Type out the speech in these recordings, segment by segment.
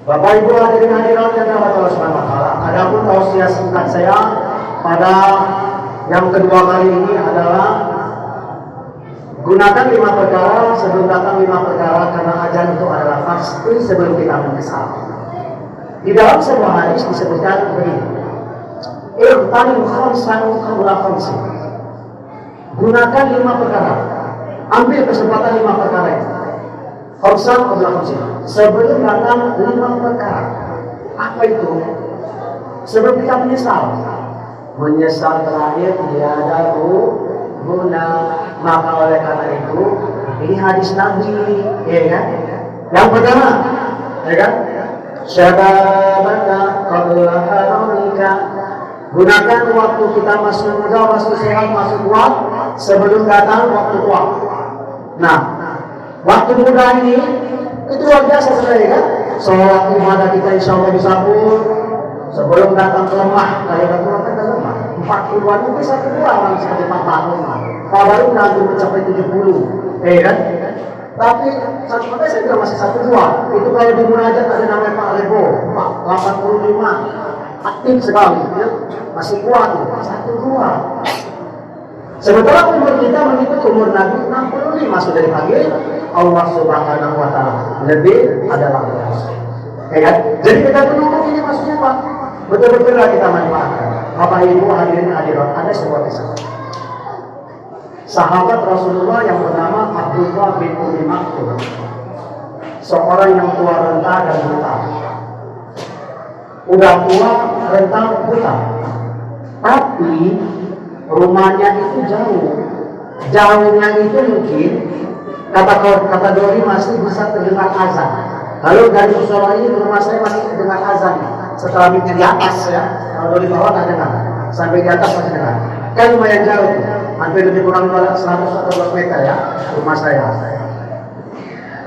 Bapak Ibu hadirin hadirat yang dirahmati Allah Subhanahu wa taala, adapun tausiah singkat saya pada yang kedua kali ini adalah gunakan 5 perkara sebelum datang 5 perkara, karena azan itu adalah pasti sebelum kita menyesal. Di dalam sebuah hadis disebutkan begini, "Irtanim khamsan qabla khamsin." Gunakan 5 perkara. Ambil kesempatan 5 perkara itu. Khamsan qabla khamsin. Sebelum datang 5 perkara. Apa itu? Sebelum kita menyesal. Menyesal terakhir tiada guna. Maka oleh karena itu, ini hadis Nabi, ya kan? Yang pertama, ya kan? Syababaka qabla haramika. Gunakan waktu kita masih muda, masih sehat, masih kuat sebelum datang waktu tua. Nah, waktu muda ini itu luar biasa sebenarnya kan? Sholat ibadah kita insya Allah bisa pun sebelum datang lemah. Kalau datang kan lemah 40-an itu bisa kedua orang seperti 4 tahun. Kalau baru nanti mencapai 70, kan? Tapi satu kata saya bilang masih 1-2. Itu kalau di munajat ada namanya Pak Rebo, Pak 85, aktif sekali, ya? Masih kuat, 1-2. Sementara umur kita mengikut umur Nabi 65 sudah dipanggil Allah Subhanahu wa taala. Lebih adalah beras. Ya kan? Jadi kita menunggu ini maksudnya Pak. Betul-betullah kita manfaatkan. Bapak Ibu hadirin hadirat, ada sebuah kisah. Sahabat Rasulullah yang bernama Abdullah bin Ummi Maktum, seorang yang tua renta dan buta. Udah tua, renta, buta. Tapi rumahnya itu jauh. Jauhnya itu mungkin kategori masih bisa terdengar azan. Kalau dari musola ini rumah saya masih terdengar azan. Setelah di atas ya, kalau dari bawah tak dengar. Sampai di atas masih dengar. Kan lumayan jauh, hampir lebih kurang 100 atau 200 meter ya rumah saya.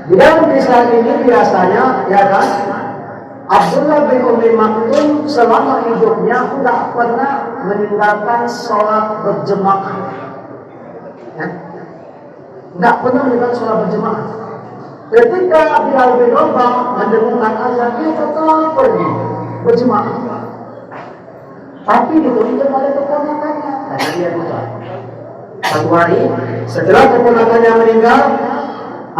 Di dalam kisah ini biasanya ya kan, Abdullah bin Ummi Maktum selama hidupnya tidak pernah meninggalkan sholat berjemaah. Ya? Tidak pernah meninggalkan sholat berjemaah. Ketika Bilal bin Rabah mendengarkan azan, dia tetap pergi berjemaah. Tapi dituntut oleh keponakannya karena dia buta. Satu hari setelah keponakannya meninggal,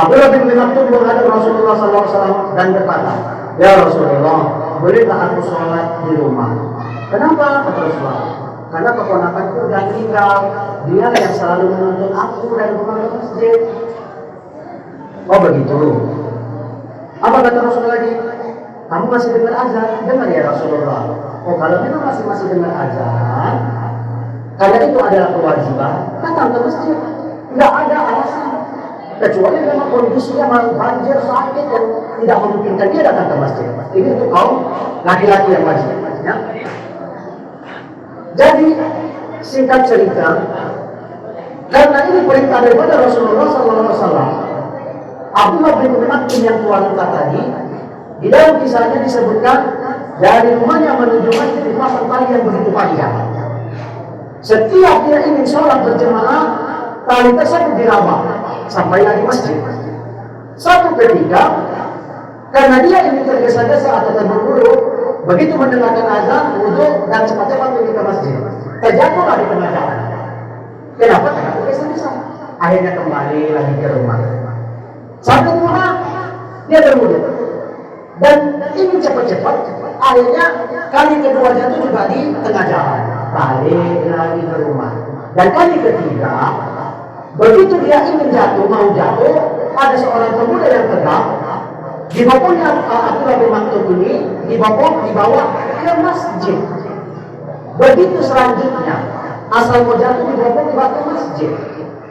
Abdullah bin Ummi Maktum menghadap Rasulullah SAW dan berkata, "Ya Rasulullah, bolehkah aku sholat di rumah?" Kenapa? Kata Rasulullah, "Karena keponakanku sudah meninggal. Dia yang selalu menuntut aku dan bukan ke masjid." Oh begitu. Apa kata Rasulullah lagi? "Kamu masih dengar azan?" "Dengar ya Rasulullah." "Oh kalau memang masih dengar azan, karena itu adalah kewajiban, datang ke masjid. Tidak ada alasan. Kecuali memang kondisinya banjir, sakit dan tidak memungkinkan dia datang ke masjid. Ini untuk kaum laki-laki yang wajib. Ya. Jadi singkat cerita, karena ini perintah daripada Rasulullah SAW, Abdullah bin Ummi Maktum yang tua renta tadi, di dalam kisahnya disebutkan dari rumahnya menuju masjid dipasang tali yang begitu panjang. Setiap dia ingin sholat berjemaah, tali tersebut dirawat sampai lagi masjid. Suatu ketika, karena dia ingin tergesa-gesa atau terburu-buru, begitu mendengarkan azan, wudhu dan cepat-cepat pergi ke masjid, terjatuhlah di tengah jalan. Kenapa? Karena tergesa-gesa. Akhirnya kembali lagi ke rumah. Satu rumah dia berwudhu dan ingin cepat-cepat. Akhirnya kali kedua jatuh juga di tengah jalan. Balik lagi ke rumah. Dan kali ketiga, begitu dia ingin jatuh, mau jatuh, ada seorang pemuda yang tegak di bawahnya Abdullah bin Maktum ini, dibawa ke masjid. Begitu selanjutnya, asal mau jatuh dibawa ke masjid.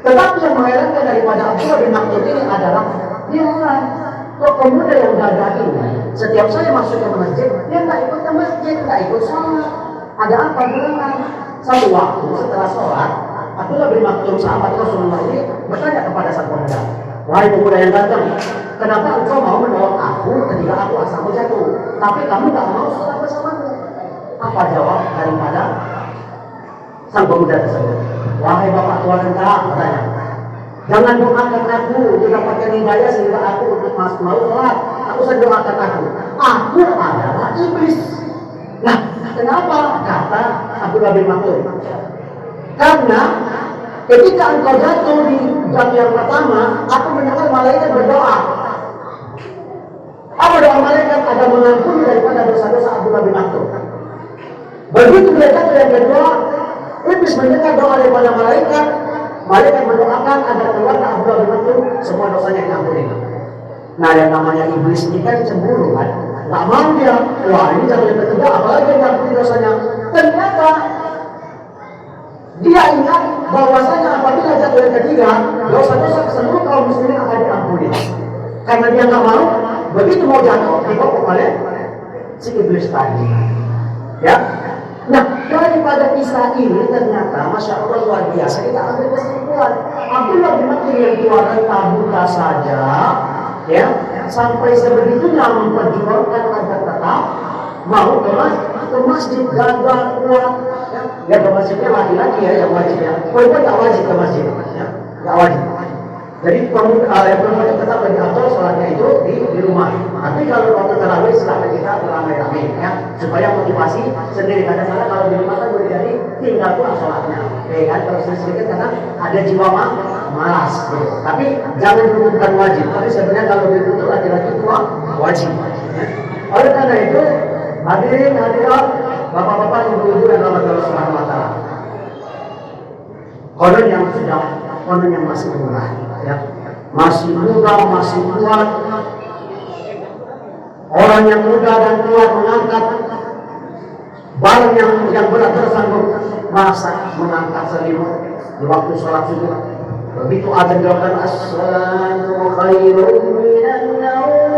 Tetapi yang mengherankan daripada Abdullah bin Maktum ini adalah dia kok pemuda yang gagah ini, setiap saya masuk ke masjid, dia nggak ikut ke masjid, nggak ikut sholat. Ada apa gerangan? Satu waktu setelah sholat, Abdullah bin Maktum sahabat Rasulullah ini bertanya kepada sang pemuda, "Wahai pemuda yang gagah, kenapa engkau mau menolong aku ketika aku asal mau jatuh, tapi kamu nggak mau sholat bersamaku?" Apa jawab daripada sang pemuda tersebut? "Wahai bapak tua renta," katanya, "jangan doakan aku didapatkan hidayah sehingga aku untuk mau sholat. Aku saja doakan aku iblis. Nah, kenapa? Kata Abdullah bin Mas'ud. Karena ketika engkau jatuh di jatuh yang pertama, aku mendengar malaikat berdoa. Apa doa malaikat? Agar mengampuni daripada dosa-dosa Abdullah bin Mas'ud. Begitu dia jatuh yang kedua, iblis mendengar doa daripada malaikat. Malaikat mendoakan agar keluar Abdullah bin Mas'ud semua dosanya diampuni. Nah, yang namanya iblis ini kan cemburu kan, nggak mau dia, wah ini jatuh yang ketiga, apalagi yang diampuni dosanya. Ternyata dia ingat bahwasanya apabila jatuh yang ketiga, dosa-dosa seluruh kaum muslimin akan diampuni. Karena dia nggak mau, begitu mau jatuh dibopok oleh si iblis tadi. Ya, nah daripada kisah ini ternyata masya Allah luar biasa, kita ambil kesimpulan. Abdullah bin Mas'ud yang keluarkan tabuka saja, ya sampai sebegitunya memperjuangkan agar tetap mau ke masjid gagah kuat. Ya ke masjidnya laki-laki ya yang wajib ya. Perempuan tak wajib ke masjid ya, nggak wajib. Jadi perempuan tetap lebih afdal sholatnya itu di rumah. Tapi kalau waktu tarawih silahkan kita beramai-ramai ya, supaya motivasi sendiri. Kadang-kadang kalau di rumah kan boleh jadi tinggal pulang sholatnya. Ya kan, kalau sedikit karena ada jiwa malas gitu. Tapi jangan bukan wajib. Tapi sebenarnya kalau dituntut laki-laki itu wajib. Ya. Oleh karena itu hadirin hadirat, bapak-bapak, ibu-ibu yang rahmat Allah Subhanahu wa taala. Konon yang masih murah, ya. Masih muda, masih kuat. Orang yang muda dan kuat mengangkat barang yang berat tersanggup masa mengangkat selimut di waktu sholat subuh. Begitu azan dilakukan as-salatu khairun minan naum.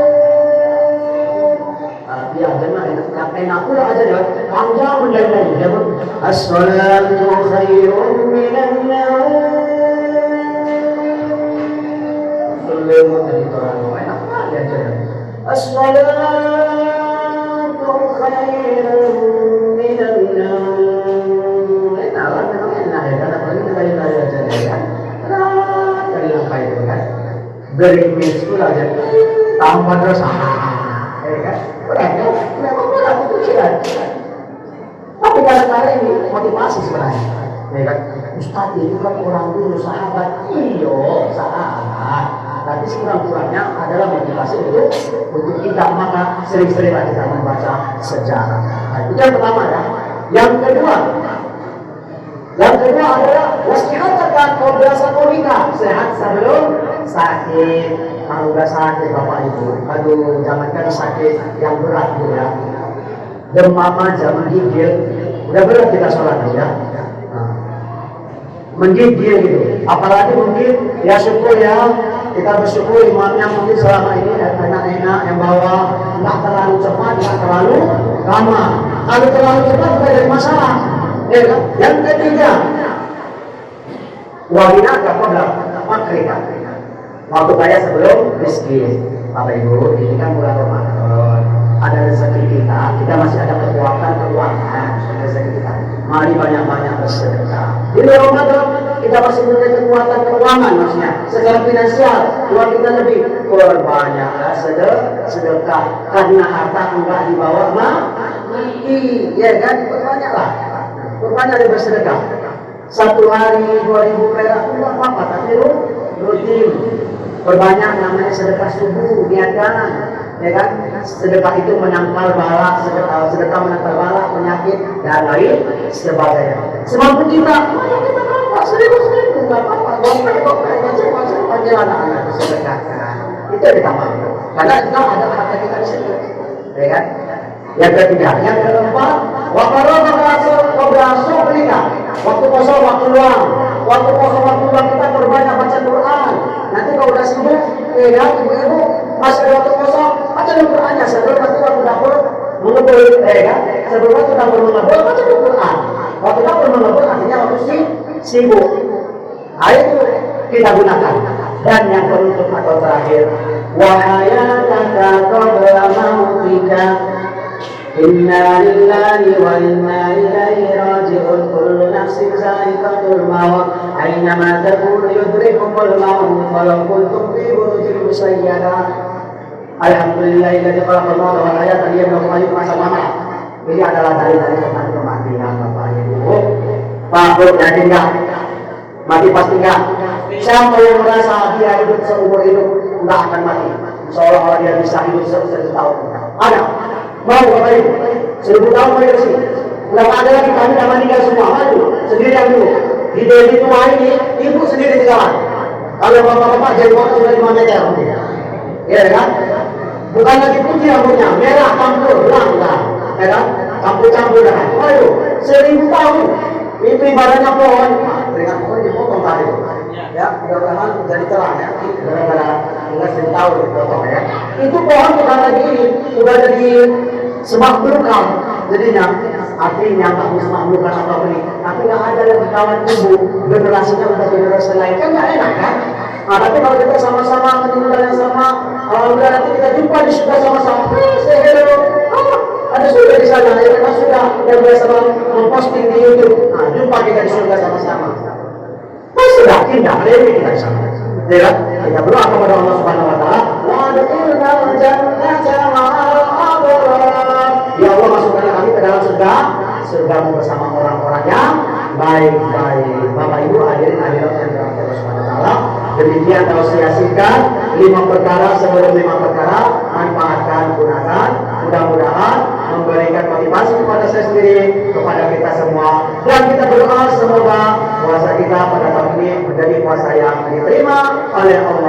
Ya enak pula aja ya, panjang menjadi ya pun as-salatu khairun minan naum. Selalu dari orang enak aja ya. As-salatu khairun minan naum. Enak ya, karena paling kita aja ya. Nah, dari apa itu kan? Berimis pula aja tanpa dosa. Ya kan? Memang berat itu cian. Tapi kadang-kadang ini motivasi sebenarnya. Ya kan? Ustaz itu kan orang dulu sahabat. Iyo, sahabat. Tapi sekurang-kurangnya adalah motivasi untuk kita, maka sering-seringlah kita membaca sejarah. Nah, itu yang pertama ya. Yang kedua adalah wasihatkan kau biasa komika, sehat sebelum sakit. Kalau udah sakit bapak ibu, aduh jangankan sakit yang berat bu ya, demam aja menggigil, udah berat kita sholat ya. Menggigil gitu, apalagi mungkin ya syukur ya, kita bersyukur imamnya mungkin selama ini enak-enak yang bawa, nggak terlalu cepat, nggak terlalu lama. Kalau terlalu cepat juga jadi masalah. Yang ketiga, wahina kabla maghrib. Waktu kaya sebelum miskin. Bapak Ibu, ini kan bulan Ramadan. Ada rezeki kita masih ada kekuatan rezeki kita. Mari banyak-banyak bersedekah. Di Ramadan kita masih punya kekuatan keuangan, maksudnya secara finansial uang kita lebih, berbanyaklah sedekah. Karena harta enggak dibawa mati, ya kan? Berbanyak bersedekah. Satu hari 2.000 perak itu enggak apa-apa, tapi rutin. Berbanyak namanya sedekah subuh, niatkan, ya kan? Sedekah itu menangkal bala, sedekah menangkal bala, penyakit dan lain sebagainya. Semampu kita, seribu nggak apa-apa, macam-macam panggil anak-anak sedekahkan. Itu kita mampu, karena kita ada harta kita di situ, ya kan? Yang ketiga, yang keempat, waktu kosong, waktu luang. Waktu kosong kita berbanyak baca Quran. Nanti kalau udah sibuk, ya ibu-ibu masih ada waktu kosong, baca Qurannya sebelum nanti waktu dapur mengebul, ya. Sebelum waktu dapur mengebul, baca Quran. Waktu dapur mengebul artinya waktu sibuk. Itu kita gunakan. Dan yang penutup atau terakhir, wahayataka qabla mautika. Inna lillahi wa inna ilaihi raji'un. Kullu nafsin za'iqatul maut. Aynama takunu yudrikumul maut walau kuntum fi burujin musayyadah. Alhamdulillahilladzi khalaqal mauta wal hayata liyabluwakum ayyukum ahsanu amala. Ini adalah dari tentang kematian Bapak Ibu. Pak Bro, yakin nggak? Mati pasti nggak? Siapa yang merasa dia hidup seumur hidup nggak akan mati? Seolah-olah dia bisa hidup 1.000 tahun. Ada? Mau Bapak Ibu? 1.000 tahun mau hidup sih? Nggak ada lagi, kami udah meninggal semua. Maju sendirian dulu. Di Delhi tua ini, ibu sendiri di jalan. Kalau bapak-bapak jadi waktu sudah 5 meter. Ya kan? Bukan lagi putih rambutnya, merah, campur, belang, ya kan? Campur-campur kan? Ayo, 1.000 tahun. Itu ibaratnya pohon. Dengan pohon dipotong tadi. Ya, mudah-mudahan jadi terang ya. Gara-gara enggak 1.000 tahun dipotong ya. Itu pohon bukan lagi ini, udah jadi semaklukan. Jadinya artinya tak bisa maklukan apa ini. Tapi nggak ada yang berkawan ibu, generasinya udah generasi lain kan nggak enak kan? Nah, tapi kalau kita sama-sama meninggal yang sama, alhamdulillah nanti kita jumpa di surga sama-sama. Ada surga di sana, ya kan sudah yang biasa memposting di YouTube. Nah, jumpa kita di surga sama-sama. Pasti yakin nggak ada yang kita di sana. Ya kan? Kita berdoa kepada Allah Subhanahu Wa Taala. Ya Allah, masukkanlah kami ke dalam surga-Mu bersama orang-orang yang baik-baik. Bapak Ibu hadirin hadirat yang dirahmati Allah Subhanahu Wa Taala. Demikian tausiah singkat 5 perkara sebelum 5 perkara, manfaatkan, gunakan. Mudah-mudahan memberikan motivasi kepada saya sendiri, kepada kita semua, dan kita berdoa semoga puasa kita pada tahun ini menjadi puasa yang diterima oleh Allah